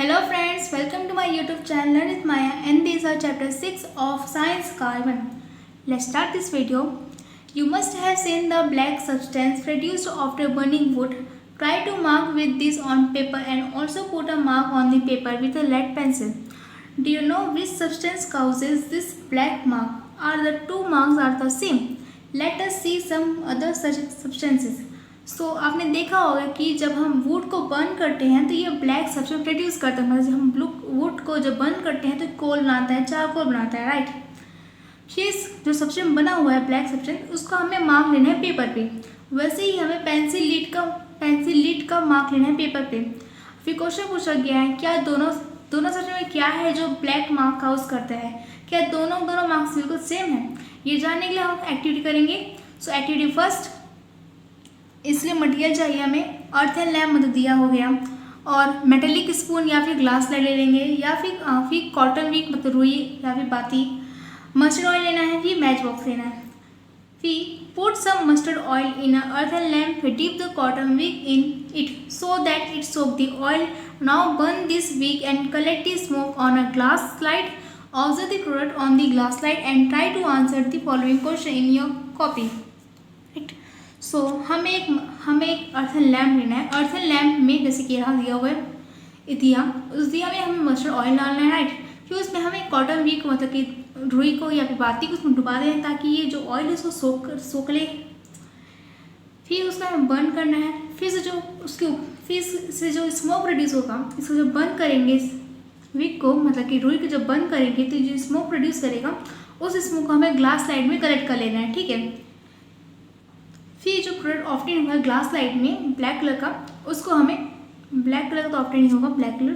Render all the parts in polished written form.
Hello friends, welcome to my YouTube channel Learn with Maya, and these are chapter 6 of Science Carbon. Let's start this video. You must have seen the black substance produced after burning wood. Try to mark with this on paper and also put a mark on the paper with a lead pencil. Do you know which substance causes this black mark? Are the two marks are the same? Let us see some other such substances. आपने देखा होगा कि जब हम would को burn करते हैं तो ये ब्लैक सब्सटेंस प्रोड्यूस करता है। मतलब हम वुड को जब बर्न करते हैं तो कोल बनाता है, चारकोल बनाता है, राइट। फिर जो सब्सटेंस बना हुआ है ब्लैक सब्सटेंस, उसका हमें मार्क लेना है पेपर पे। वैसे ही हमें पेंसिल लीड का मार्क लेना है पेपर पे। फिर क्वेश्चन पूछा गया है क्या दोनों सब्सटेंस में क्या है जो ब्लैक मार्क काउज करता है, क्या दोनों मार्क्स बिल्कुल सेम है। ये जानने के लिए हम एक्टिविटी करेंगे। सो एक्टिविटी फर्स्ट, इसलिए मटेरियल चाहिए हमें अर्थ एंड लैम्प मतलब दिया हो गया, और मेटेलिक स्पून या फिर ग्लास लाइट ले लेंगे, या फिर कॉटन विक मतलब रुई या फिर बाती। मस्टर्ड ऑयल लेना है, फिर मैच बॉक्स लेना है। फिर put some mustard oil in a earthen lamp, dip the cotton wick in it so that it soak the oil. Now burn this wick and collect the smoke on a glass slide. Observe the product on the glass slide and try to answer the following question in your copy, right. So हमें एक earth and lamp लेना है। Earth and lamp में जैसे कि यहाँ दिया हुआ है दिया, उस दिया में हमें मस्टर्ड ऑयल डालना है, राइट। फिर उसमें हमें कॉटन विक मतलब कि रुई को या फिर बाती को उसमें डुबा दें ताकि ये जो ऑयल है उसको सोख ले। फिर उसमें हमें बर्न करना है। फिर से जो स्मोक प्रोड्यूस होगा, इसको जब बर्न करेंगे इस विक को मतलब कि रुई को जब बर्न करेंगे तो जो स्मोक प्रोड्यूस करेगा उस स्मोक को हमें ग्लास स्लाइड में कलेक्ट कर लेना है, ठीक है। फिर जो प्रोडक्ट ऑप्टेन हुआ है ग्लास लाइट में ब्लैक कलर का, उसको हमें ब्लैक कलर का तो ऑप्टेन नहीं होगा, ब्लैक कलर।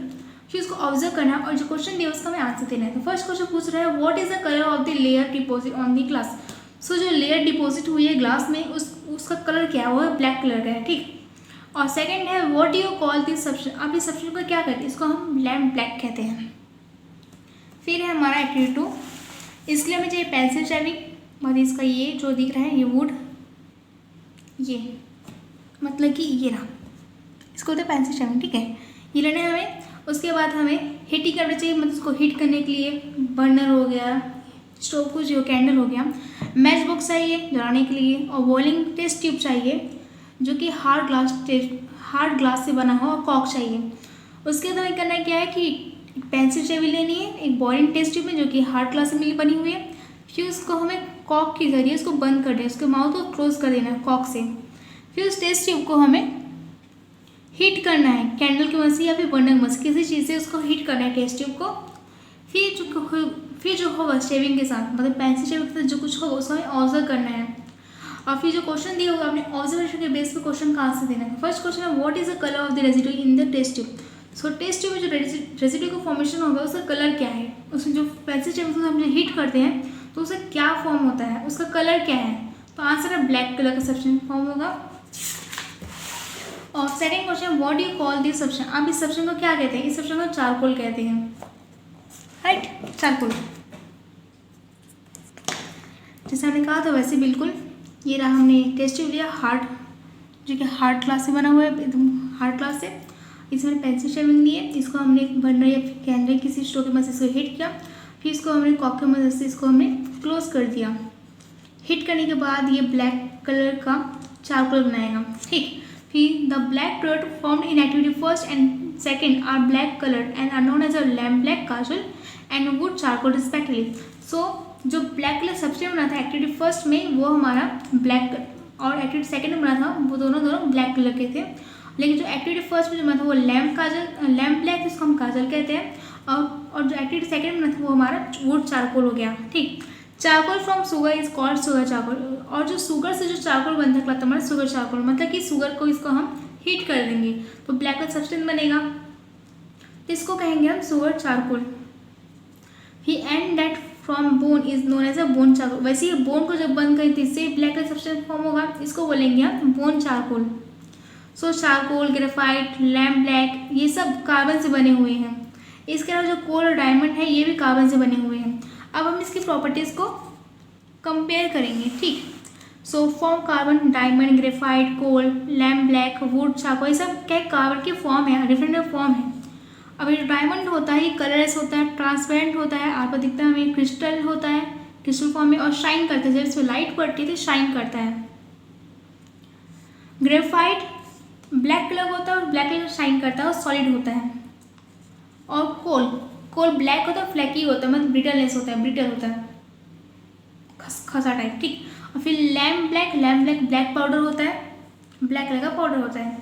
फिर उसको ऑब्जर्व करना है और जो क्वेश्चन दिया उसका हमें आंसर देना है। तो फर्स्ट क्वेश्चन पूछ रहा है what is the colour of the layer deposit on the glass. So जो लेयर डिपॉजिट हुई है ग्लास में उसका कलर क्या है, वो है ब्लैक कलर का है, ठीक। और सेकेंड है what you call this substance. आप इस सब्सटेंस को क्या कहते हैं, इसको हम लैम्प ब्लैक कहते हैं। फिर है हमारा एक्टिविटी 2, इसलिए हमें चाहिए पेंसिल शेविंग। मतलब इसका ये जो दिख रहा है ये वुड, ये मतलब कि ये रहा, इसको होता है पेंसिल शेविंग, ठीक है। ये लेना है हमें। उसके बाद हमें हीटिंग करना चाहिए, मतलब उसको हीट करने के लिए बर्नर हो गया, स्टोव को जो कैंडल हो गया, मैच बॉक्स चाहिए जलाने के लिए, और बॉइलिंग टेस्ट ट्यूब चाहिए जो कि हार्ड ग्लास से बना हो, और कॉक चाहिए। उसके बाद हमें करना क्या है कि पेंसिल शेविंग लेनी है, एक बॉइलिंग टेस्ट ट्यूब में जो कि हार्ड ग्लास से मिली बनी हुई है। फिर उसको हमें कॉक के जरिए उसको बंद कर देना, उसके माउथ को क्लोज कर देना है कॉक से। फिर उस टेस्ट ट्यूब को हमें हीट करना है कैंडल की मदद से या फिर बर्नर मदद से, किसी चीज़ से उसको हीट करना है टेस्ट ट्यूब को। फिर जो होगा शेविंग के साथ मतलब पेंसिल शेविंग के साथ जो कुछ होगा उसको हमें ऑब्जर्व करना है। और फिर जो क्वेश्चन दिया होगा अपने ऑब्जर्वेशन के बेस पे क्वेश्चन का आंसर देना है। फर्स्ट क्वेश्चन है what is the colour of the residue in the test tube. So test tube में जो रेजिड्यू का फॉर्मेशन होगा उसका कलर क्या है, उसमें जो पेंसिल शेविंग से हम जो हीट करते हैं तो उसे क्या फॉर्म होता है, उसका कलर क्या है। तो आंसर है ब्लैक कलर का सब्सटेंस फॉर्म होगा। और second question what do you call this substance. आप इस सब्सटेंस को क्या कहते हैं, इस सब्सटेंस को चारकोल कहते हैं, राइट, चारकोल। जैसे हमने कहा था वैसे बिल्कुल ये रहा, हमने टेस्ट ट्यूब लिया हार्ड जो कि हार्ड ग्लास से बना हुआ है, एकदम हार्ड ग्लास से। इसमें पेंसिल शेविंग ली है, इसको हमने बर्नर या फिर कैंडल किसी स्टोव की मदद से इसको हीट किया। फिर इसको हमने कॉक की मदद से इसको हमने क्लोज कर दिया। हीट करने के बाद ये ब्लैक कलर का चारकोल बनाएगा, ठीक। फिर the black product formed in activity first and second are black colour and are known as a lamp black, kajal and wood charcoal respectively. So जो ब्लैक कलर सब्सटेंस बना था एक्टिविटी फर्स्ट में वो हमारा ब्लैक, और एक्टिविटी सेकेंड में बना था वो दोनों ब्लैक कलर के थे। लेकिन जो एक्टिविटी फर्स्ट में जो बना था वो लैम्प ब्लैक, जिसको हम काजल कहते हैं। और जो एक्टिविटी सेकेंड में था वो हमारा वुड चारकोल हो गया, ठीक। Charcoal from sugar is called sugar charcoal. और जो शुगर से जो चारकोल बनता है हमारा शुगर चारकोल, मतलब कि शुगर को इसको हम हीट कर देंगे तो ब्लैक कलर सब्सटेंस बनेगा, तो इसको कहेंगे हम शुगर चारकोल। ही and that from bone is known as a bone charcoal. वैसे ही बोन को जब बंद करें तो इससे ब्लैक कलर सब्सटेंस फॉर्म होगा, इसको बोलेंगे हम बोन चारकोल। सो चारकोल, ग्रेफाइट, लैम्प ब्लैक ये सब कार्बन से बने हुए हैं। इसके अलावा जो कोल और डायमंड है ये भी कार्बन से बने हुए हैं। अब हम इसकी प्रॉपर्टीज़ को कंपेयर करेंगे, ठीक। So form carbon, diamond, graphite, coal, lamp black, wood, charcoal ये सब क्या कार्बन के फॉर्म है, डिफरेंट फॉर्म है। अभी जो डायमंड होता है ये कलरलेस होता है, ट्रांसपेरेंट होता है, आपको दिखता है हमें क्रिस्टल होता है, क्रिस्टल फॉर्म में, और शाइन करता है, जब इसमें लाइट पड़ती है तो शाइन करता है। ग्रेफाइट ब्लैक कलर होता है और ब्लैक कलर शाइन करता है और सॉलिड होता है। और कोल ब्लैक होता है, फ्लैकी होता है, मतलब ब्रिटलनेस होता है, ब्रिटल होता है, खसा टाइप, ठीक। और फिर लैम्प ब्लैक ब्लैक पाउडर होता है, ब्लैक कलर का पाउडर होता है।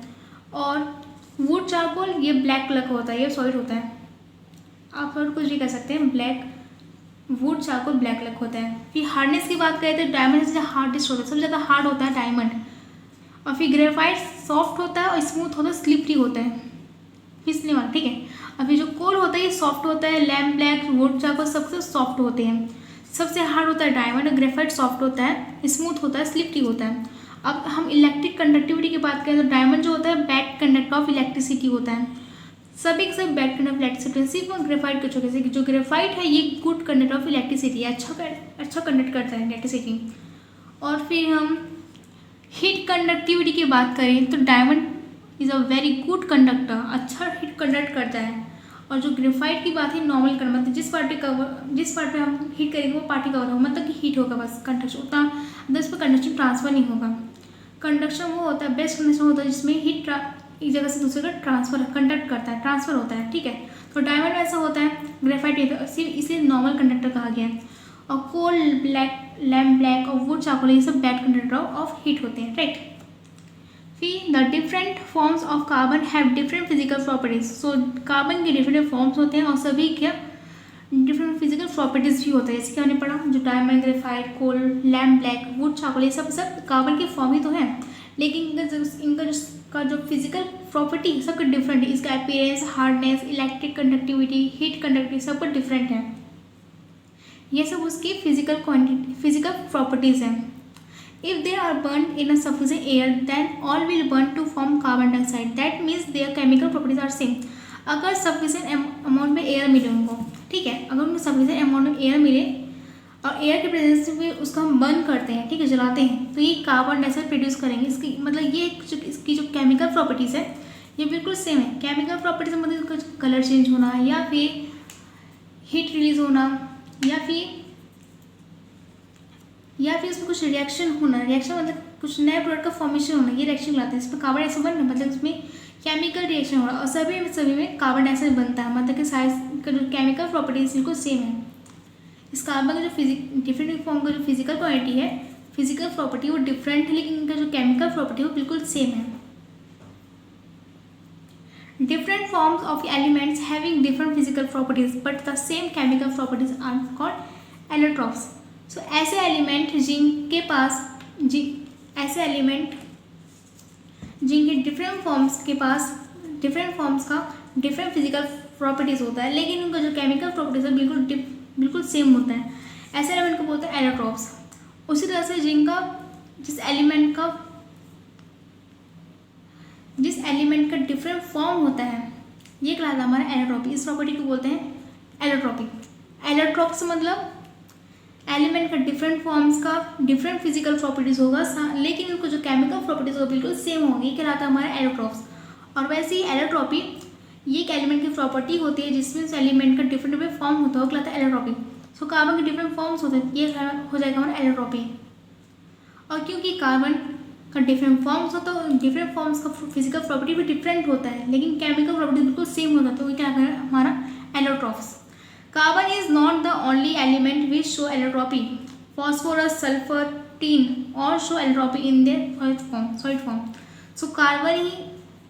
और वुड चारकोल ये ब्लैक कलर का होता है, ये सॉलिड होता है। आप और कुछ भी कह सकते हैं, black wood charcoal black colour होता है। फिर हार्डनेस की बात करें तो डायमंड सबसे हार्डेस्ट होता है, सबसे ज़्यादा हार्ड होता है डायमंड। और फिर ग्रेफाइट सॉफ्ट होता है और स्मूथ होता है, स्लिपरी होता है, फिसलने वाला, ठीक है। अभी जो कोल होता है ये सॉफ्ट होता है, लैम्प ब्लैक वुड चारकोल सबसे सॉफ्ट होते हैं। सबसे हार्ड होता है डायमंड और ग्रेफाइट सॉफ्ट होता है, स्मूथ होता है, स्लिपरी होता है। अब हम इलेक्ट्रिक कंडक्टिविटी की बात करें तो डायमंड जो होता है बैड कंडक्टर ऑफ इलेक्ट्रिसिटी होता है, सभी के सब बैड कंडक्टर ऑफ इलेक्ट्रिसिटी, सिर्फ ग्रेफाइट के छोटे से, जो ग्रेफाइट है ये गुड कंडक्टर ऑफ इलेक्ट्रिसिटी है, अच्छा कंडक्ट करता है इलेक्ट्रिसिटी। और फिर हम हीट कंडक्टिविटी की बात करें तो diamond is a very good conductor, अच्छा हीट कंडक्ट करता है। और जो ग्रेफाइट की बात है नॉर्मल कर, मतलब जिस पार्ट पे हम हीट करेंगे वो पार्ट ही कवर होगा, मतलब कि हीट होगा बस, कंडक्शन उतना अंदर इस पर कंडक्शन ट्रांसफर नहीं होगा। कंडक्शन वो होता है, बेस्ट कंडक्शन होता है जिसमें हीट एक जगह से दूसरे का कंडक्ट करता है, ट्रांसफर होता है, ठीक है। तो डायमंड ऐसा होता है, ग्रेफाइट सिर्फ इसलिए नॉर्मल कंडक्टर कहा गया है। और कोल ब्लैक, लैम्प ब्लैक और वुड चारकोल ये सब बैड कंडक्टर ऑफ हीट होते हैं, राइट। फिर the different forms of carbon have different physical properties. So carbon के डिफरेंट फॉर्म्स होते हैं और सभी के डिफरेंट फिजिकल प्रॉपर्टीज भी होते हैं, जैसे कि हमने पढ़ा जो diamond, graphite, coal, lamp black, wood charcoal ये सब कार्बन के फॉर्म ही तो हैं, लेकिन इनका जो फिजिकल प्रॉपर्टी सबका डिफरेंट है। इसका appearance, hardness, electric conductivity, heat conductivity सबका डिफरेंट है। ये सब उसकी फिजिकल प्रॉपर्टीज हैं। If they are burned in a sufficient air, then all will burn to form carbon dioxide. That means their chemical properties are same. अगर sufficient amount में air मिले उनको, ठीक है, अगर उनको sufficient amount में एयर मिले और एयर के प्रेजेंस में उसका हम बर्न करते हैं, ठीक है, जलाते हैं, तो ये कार्बन डाइऑक्साइड प्रोड्यूस करेंगे। इसकी मतलब ये इसकी जो केमिकल प्रॉपर्टीज़ है ये बिल्कुल सेम है। केमिकल प्रॉपर्टीज मतलब कुछ कलर चेंज होना या फिर हीट रिलीज होना या फिर उसमें कुछ रिएक्शन होना, रिएक्शन मतलब कुछ नए प्रोडक्ट का फॉर्मेशन होना, ये रिएक्शन लाते हैं। इसमें कार्बन डाइऑक्साइड बनना मतलब उसमें केमिकल रिएक्शन होना, और सभी में कार्बन डाइऑक्साइड बनता है, मतलब कि साइज का जो केमिकल प्रॉपर्टीज बिल्कुल सेम है। इस कार्बन का जो डिफरेंट फॉर्म का जो फिजिकल क्वालिटी है, फिजिकल प्रॉपर्टी वो डिफरेंट है, लेकिन इनका जो केमिकल प्रॉपर्टी वो बिल्कुल सेम है। Different forms of elements having different physical properties but the same chemical properties are called allotropes. So ऐसे एलिमेंट जिनके डिफरेंट फॉर्म्स का डिफरेंट फिजिकल प्रॉपर्टीज होता है, लेकिन उनका जो केमिकल प्रॉपर्टीज है बिल्कुल सेम होता है, ऐसे एलिमेंट को बोलते हैं एलोट्रॉप्स। उसी तरह से जिस एलिमेंट का डिफरेंट फॉर्म होता है ये कहलाता है हमारा एलोट्रॉपी। इस प्रॉपर्टी को बोलते हैं एलोट्रॉपी। एलोट्रॉप्स मतलब एलिमेंट का डिफरेंट फॉर्म्स का डिफरेंट फिजिकल प्रॉपर्टीज होगा, लेकिन उनको जो केमिकल प्रॉपर्टीज होगा बिल्कुल सेम होगी, ये कहलाता है हमारा एलोट्रॉप्स। और वैसे ही एलोट्रॉपी ये एक एलिमेंट की प्रॉपर्टी होती है जिसमें उस एलिमेंट का डिफरेंट फॉर्म होता है, वो कहलाता है एलोट्रॉपी। सो कार्बन के डिफरेंट फॉर्म्स होते हैं, ये हो जाएगा हमारा एलोट्रॉपी। और क्योंकि कार्बन का डिफरेंट फॉर्म्स होता है, डिफरेंट फॉर्म्स का फिजिकल प्रॉपर्टी भी डिफरेंट होता है, लेकिन केमिकल प्रॉपर्टी बिल्कुल सेम होता है, तो ये क्या है हमारा allotropes. Carbon is not the only element which show allotropy. Phosphorus, sulfur, tin all show allotropy in their solid form. So carbon ही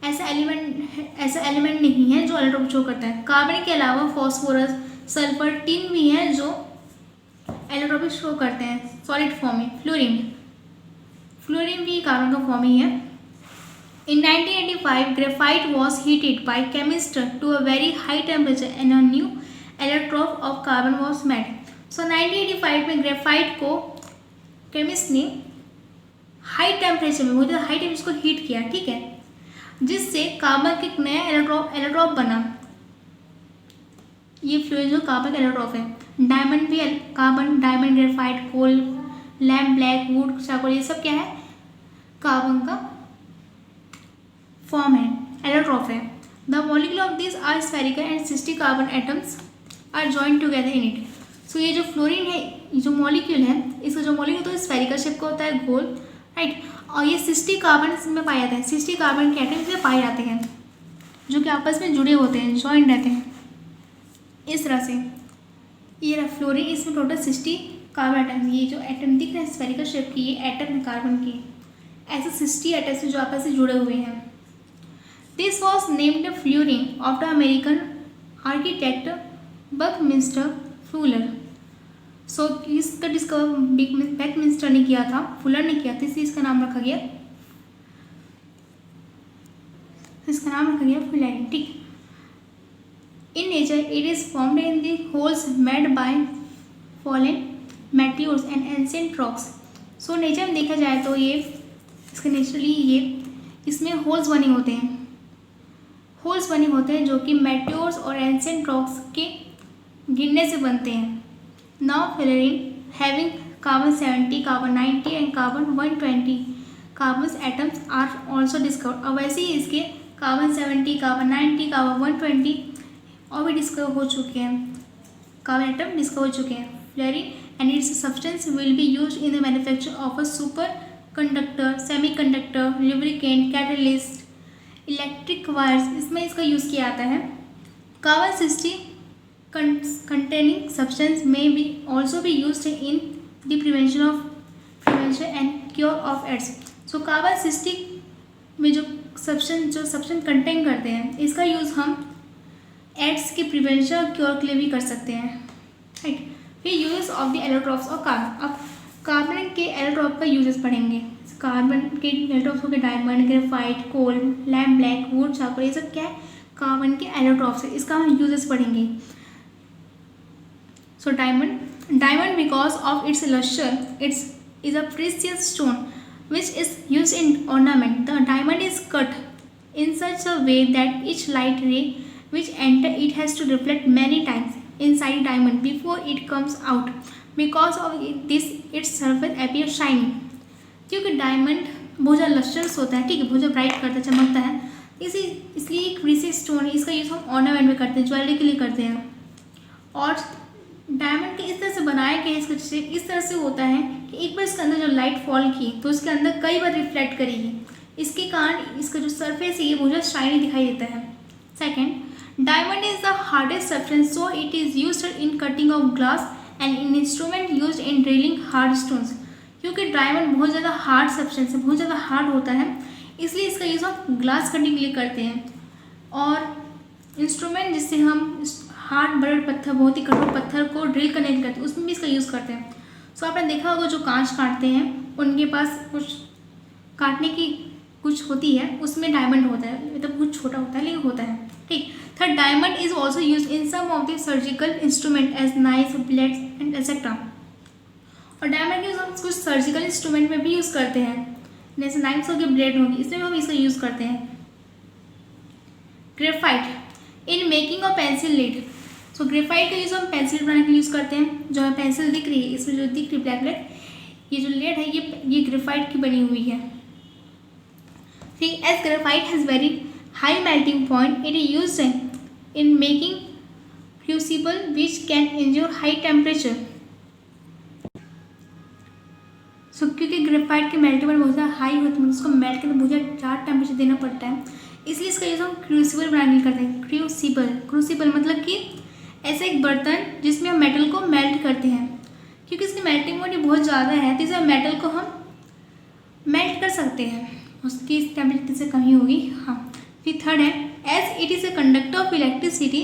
ऐसा एलिमेंट नहीं है जो एलोट्रोपी शो करता है। कार्बन के अलावा फॉस्फोरस, सल्फर, टिन भी है जो एलोट्रोपी शो करते हैं सॉलिड फॉर्म में। फ्लोरीन भी कार्बन का फॉर्म ही है। In 1985, graphite was heated by chemists to a very high temperature and a new allotrope of carbon was made. So 1985 में ग्रेफाइट को केमिस्ट ने हाई टेम्परेचर में को हीट किया, ठीक है, जिससे कार्बन का एक नया एलोट्रॉप बना। ये फ्लोरीन जो कार्बन एलोट्रॉप है। डायमंड भी diamond, graphite, coal, lamp black, wood charcoal ये सब क्या है, कार्बन का फॉर्म है, एलोट्रॉप है। The molecule of this are spherical and 60 carbon atoms are joined together in it. So ये जो फ्लोरीन है, ये जो मॉलिक्यूल है, इसका जो मॉलिक्यूल तो स्फेरिकल शेप का होता है, गोल, राइट। और ये 60 कार्बन में पाए जाते हैं, 60 कार्बन के एटम्स में पाए जाते हैं जो कि आपस में जुड़े होते हैं, जॉइंट रहते हैं इस तरह से। ये फ्लोरीन, इसमें टोटल 60 कार्बन एटम, ये जो एटम दिख रहे हैं स्फेरिकल शेप की, ये एटम है कार्बन की, ऐसे 60 एटम्स जो आपस में जुड़े हुए हैं। This was named fullerene of the American architect Buckminster Fuller. So इसका डिस्कवर बकमिंस्टर ने किया था, फुलर ने किया था, इसलिए इसका नाम रखा गया, इसका नाम रखा गया फ्लोरीन, ठीक। In nature it is formed in the holes made by fallen meteors and ancient rocks. So nature में देखा जाए तो ये इसके नेचुरली ये इसमें होल्स बने होते हैं, होल्स बने होते हैं जो कि मेटियोर्स और एंशिएंट रॉक्स के गिरने से बनते हैं। Now fullerene having carbon 70, carbon 90 and carbon 120 carbon atoms are also discovered. और वैसे ही इसके कार्बन 70, कार्बन 90, कार्बन 120 और भी डिस्कवर हो चुके हैं, कार्बन एटम डिस्कवर हो चुके हैं। Fluorine and it's substance will be used in the manufacture of a super conductor, semiconductor, lubricant, catalyst, electric wires, इसमें इसका यूज़ किया जाता है। Carbon 60 containing substance may be also be used in the prevention and cure of AIDS। So carbon 60 में जो substance contain करते हैं, इसका यूज़ हम एड्स के प्रिवेंशन और क्योर के लिए भी कर सकते हैं, राइट। फिर यूजेस ऑफ द एलोट्रॉप्स और कार्बन। अब कार्बन के एलोट्रॉप का यूजेस पढ़ेंगे। कार्बन के एलोट्रॉप्स हो गए diamond, graphite, coal, lamp black, wood, charcoal, ये सब क्या है, कार्बन के एलोट्रॉप्स है, इसका हम यूजेस पढ़ेंगे। So diamond because of its lustre its is a precious stone which is used in ornament. The diamond is cut in such a way that each light ray which enter it has to reflect many times inside diamond before it comes out. Because of this its surface appears shiny. क्योंकि diamond बहुत ज़्यादा लस्टर्स होता है, ठीक है, बहुत ज़्यादा bright करता है, चमकता है, इसलिए एक प्रीसियस स्टोन है, इसका यूज़ हम ऑर्नामेंट में करते हैं, ज्वेलरी के लिए करते हैं। और डायमंड के इस तरह से बनाया गया इसका शेप इस तरह से होता है कि एक बार इसके अंदर जो लाइट फॉल की तो उसके अंदर कई बार रिफ्लेक्ट करेगी, इसके कारण इसका जो सरफेस है ये बहुत ज़्यादा शाइनी दिखाई देता है। Second, diamond is the hardest substance so it is used in cutting of glass and in instrument used in drilling hard stones. क्योंकि डायमंड बहुत ज़्यादा हार्ड सब्सटेंस है, बहुत ज़्यादा हार्ड होता है, इसलिए इसका यूज़ हम ग्लास कटिंग के लिए करते हैं। और इंस्ट्रूमेंट जिससे हम हार्ड बड़े पत्थर, बहुत ही कठोर पत्थर को ड्रिल करने के लिए करते हैं, उसमें भी इसका यूज़ करते हैं। सो आपने देखा होगा जो कांच काटते हैं उनके पास कुछ काटने की कुछ होती है, उसमें डायमंड होता है, मतलब कुछ छोटा होता है लेकिन होता है, ठीक। Third, diamond is also use in some of the surgical instrument as knife, blades and etcetera. और डायमंड यूज हम कुछ सर्जिकल इंस्ट्रूमेंट में भी यूज़ करते हैं, जैसे नाइफ्स होगी, ब्लेड होगी, इसमें हम इसका यूज़ करते हैं। Graphite in making of pencil lead. So graphite का यूज़ हम पेंसिल बनाने के लिए यूज़ करते हैं। जो हमें पेंसिल दिख रही है, इसमें जो दिख रही है ब्लैक ब्लैक, ये जो लेड है ये ग्रेफाइट की बनी हुई है। ठीक, as graphite has very high melting point it is use in making crucible which can endure high temperature. So क्योंकि ग्रेफाइट के मेल्टिंग पॉइंट बहुत ज़्यादा हाई होता है, उसको मेल्ट करने बहुत ज़्यादा टेम्परेचर देना पड़ता है, इसलिए इसका यूज़ हम क्रूसिबल बनाने के लिए करते हैं। क्रूसिबल मतलब कि ऐसा एक बर्तन जिसमें हम मेटल को मेल्ट करते हैं, क्योंकि इसकी मेल्टिंग पॉइंट बहुत ज़्यादा है तो इसे मेटल को हम मेल्ट कर सकते हैं, उसकी टेम्परेचर से कमी होगी। हाँ, फिर थर्ड है, as it is a conductor of electricity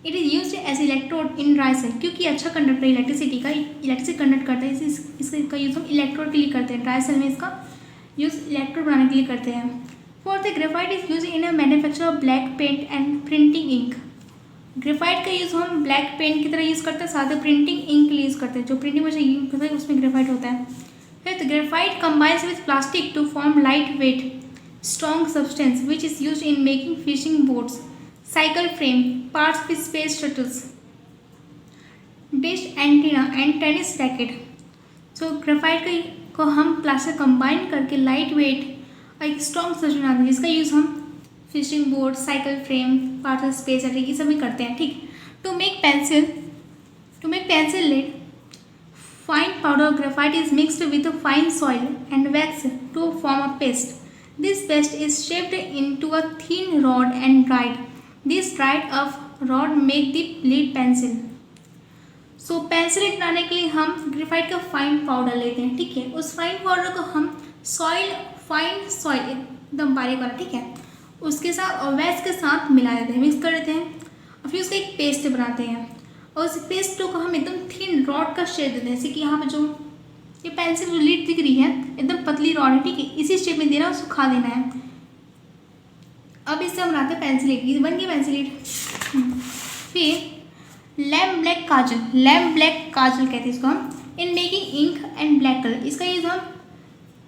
it is use as electrode in dry cell. क्योंकि अच्छा कंडक्टर इलेक्ट्रिसिटी का इलेक्ट्रिसिटी कंडक्ट करता है, इसका यूज़ हम इलेक्ट्रोड के लिए करते हैं, ड्राई सेल में इसका यूज़ इलेक्ट्रोड बनाने के लिए करते हैं। Fourth, graphite is use in a manufacture of black paint and printing ink. Graphite का यूज़ हम ब्लैक पेंट की तरह यूज़ करते हैं, साथ ही प्रिंटिंग इंक के लिए यूज़ करते हैं, जो प्रिंटिंग मशीन यूज करते हैं उसमें ग्रेफाइट होता है। Fifth, graphite combines with plastic to form light weight strong substance which is use in making fishing boats, cycle frame, parts with space shuttles, dish antenna and tennis racket. So graphite को हम plastic combine करके light weight और एक strong substance बनाते हैं, जिसका use हम fishing board, cycle frame, parcel space ये सब भी करते हैं, ठीक। To make pencil lead, fine powder of graphite is mixed with a fine soil and wax to form a paste. This paste is shaped into a thin rod and dried. This dried up rod make the lead pencil. So pencil बनाने के लिए हम graphite का fine powder लेते हैं, ठीक है। उस फाइन पाउडर को हम फाइन सॉइल एकदम बारीक वाला, ठीक है, उसके साथ और वैक्स के साथ मिला देते हैं, मिक्स कर देते हैं और फिर उसका एक पेस्ट बनाते हैं। और उस पेस्ट को हम एकदम थिन रॉड का शेप देते हैं, जैसे कि यहाँ पे जो ये पेंसिल जो लीड दिख रही है एकदम पतली रॉड है, ठीक है, इसी शेप में देना है, सुखा देना है। अब इससे हम बनाते हैं पेंसिल लीड, बन गई पेंसिल लीड। फिर लैम्प ब्लैक काजल कहते हैं इसको हम, in making ink and black colour. इसका यूज़ हम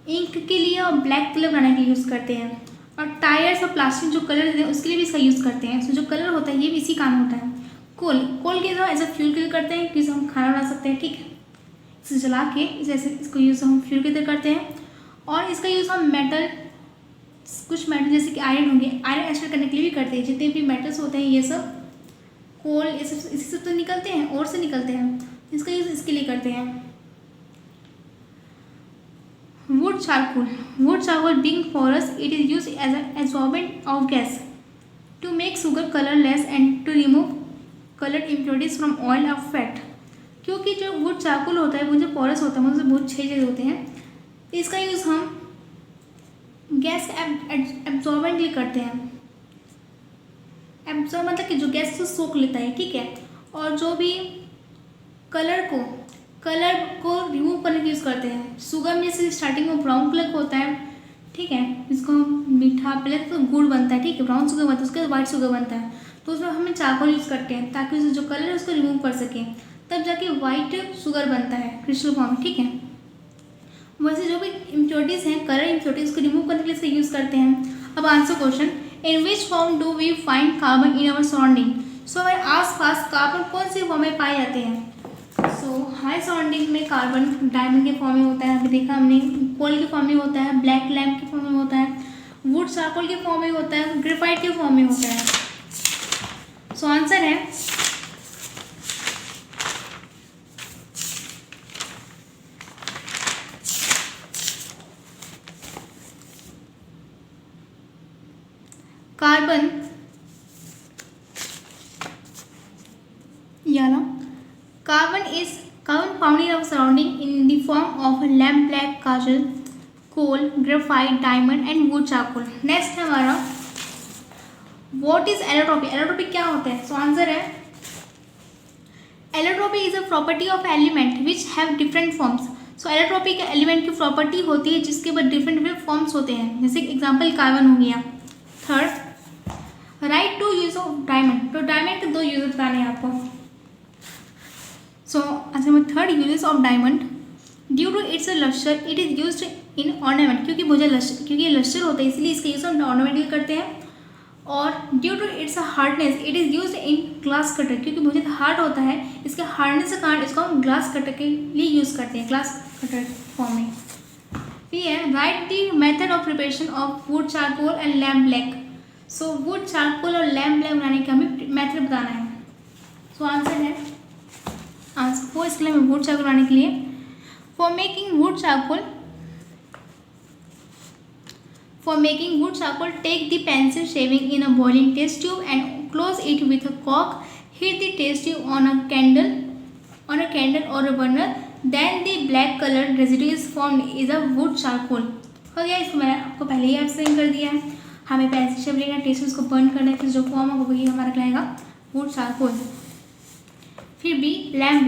इंक के लिए और ब्लैक कलर बनाने के लिए यूज़ करते हैं। और टायर्स और प्लास्टिक जो कलर देते हैं उसके लिए भी इसका यूज़ करते हैं। इसमें जो कलर होता है ये भी इसी काम होता है। कोल के जो एज अ फ्यूल के लिए करते हैं, कि हम खाना बना सकते हैं, ठीक है, इसे जला के जैसे इसको यूज़ हम फ्यूल के लिए करते हैं। और इसका यूज़ हम कुछ मेटल जैसे कि आयरन होंगे, आयरन एक्सट्रैक्ट करने के लिए भी करते हैं। जितने भी मेटल्स होते हैं ये सब कोल ये सब इसी सब तो निकलते हैं और से निकलते हैं, इसका यूज़ इसके लिए करते हैं। Would charcoal being porous, it is used as an absorbent of gas to make sugar colorless and to remove colored impurities from oil or fat। क्योंकि जो वुड चारकोल होता है वो जो पोरस होता है मतलब बहुत छेद होते हैं, इसका यूज़ हम गैस एब्जॉर्बेंट के लिए करते हैं। एब्जॉर्ब मतलब कि जो गैस को सोख लेता है, ठीक है। और जो भी कलर को रिमूव करने के यूज़ करते हैं। शुगर में जैसे स्टार्टिंग में ब्राउन कलर होता है, ठीक है, इसको मीठा पहले तो गुड़ बनता है, ठीक है, ब्राउन शुगर बनता है, उसके बाद वाइट शुगर बनता है, तो उसमें हमें चारकोल यूज़ करते हैं ताकि उसमें जो कलर है उसको रिमूव कर सकें, तब जाके वाइट शुगर बनता है क्रिस्टल फॉर्म में, ठीक है। वैसे जो भी इम्प्योरिटीज़ हैं, कलर इम्प्योरिटीज़ को रिमूव करने के लिए इसका यूज़ करते हैं। अब answer question, in which form do we find carbon in our surrounding. So हमारे आसपास कार्बन कौन से फॉर्म में पाए जाते हैं। सो हाई सराउंडिंग में कार्बन डायमंड के फॉर्म में होता है, अभी देखा हमने, कोल के फॉर्म में होता है, ब्लैक लैम्प के फॉर्म में होता है, वुड चारकोल के फॉर्म में होता है, ग्रेफाइट के फॉर्म में होता है। सो आंसर है carbon found in our surrounding in the form of lamp black kajal, coal, graphite, diamond and wood charcoal. Next है हमारा व्हाट इज एलोट्रोपी। एलोट्रोपी क्या होता है। सो आंसर है allotropy is a property of element which have different forms. So allotropy के element की property होती है जिसके बाद डिफरेंट फॉर्म्स होते हैं, जैसे एग्जाम्पल कार्बन हो गया। Third right to use of diamond. तो डायमंड के दो यूज बताने हैं आपको। सो आंसर में third uses of diamond, due to its lustre it is used in ornament. क्योंकि ये लस्टर होता है इसलिए इसका यूज हम ऑर्नामेंट करते हैं। और due to its hardness it is used in glass cutter. क्योंकि बहुत हार्ड होता है, इसके हार्डनेस के कारण इसको हम ग्लास कटर के लिए यूज़ करते हैं, ग्लास कटर फॉर्म में। फिर है right the method of preparation of would charcoal and lamp black. So would charcoal और लैम्प ब्लैक बनाने का हमें मेथड बताना है। सो आंसर है वो इसके लिए वुड चारकोल बनाने के लिए for making would charcoal take the pencil shaving in a boiling test tube and close it with a cork. Heat the test tube on a candle or a burner. Then the black colored residue is formed is a wood charcoal. हो गया। इसको मैंने आपको पहले ही explain कर दिया है। हमें पेंसिल शेव लेना, टेस्ट उसको बर्न करना है, फिर जो फॉर्म होगा वही हमारा कहलाएगा वुड चारकोल। फिर बी लैम्प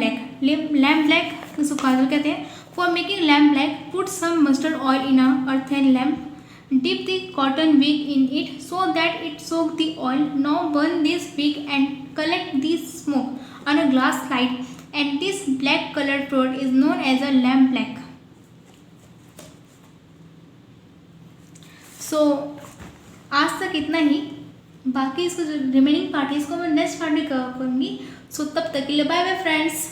ब्लैक इसको काजल कहते हैं। For making lamp black put some mustard oil in a earthen lamp. Dip the cotton wick in it so that it soaks the oil. Now burn this wick and collect the smoke on a glass slide. And this black colored product is known as a lamp black. So आज तक इतना ही। बाकी इसको जो remaining part है इसको मैं next part में कवर करूँगी। सो तब तक के लिए बाय बाय फ्रेंड्स।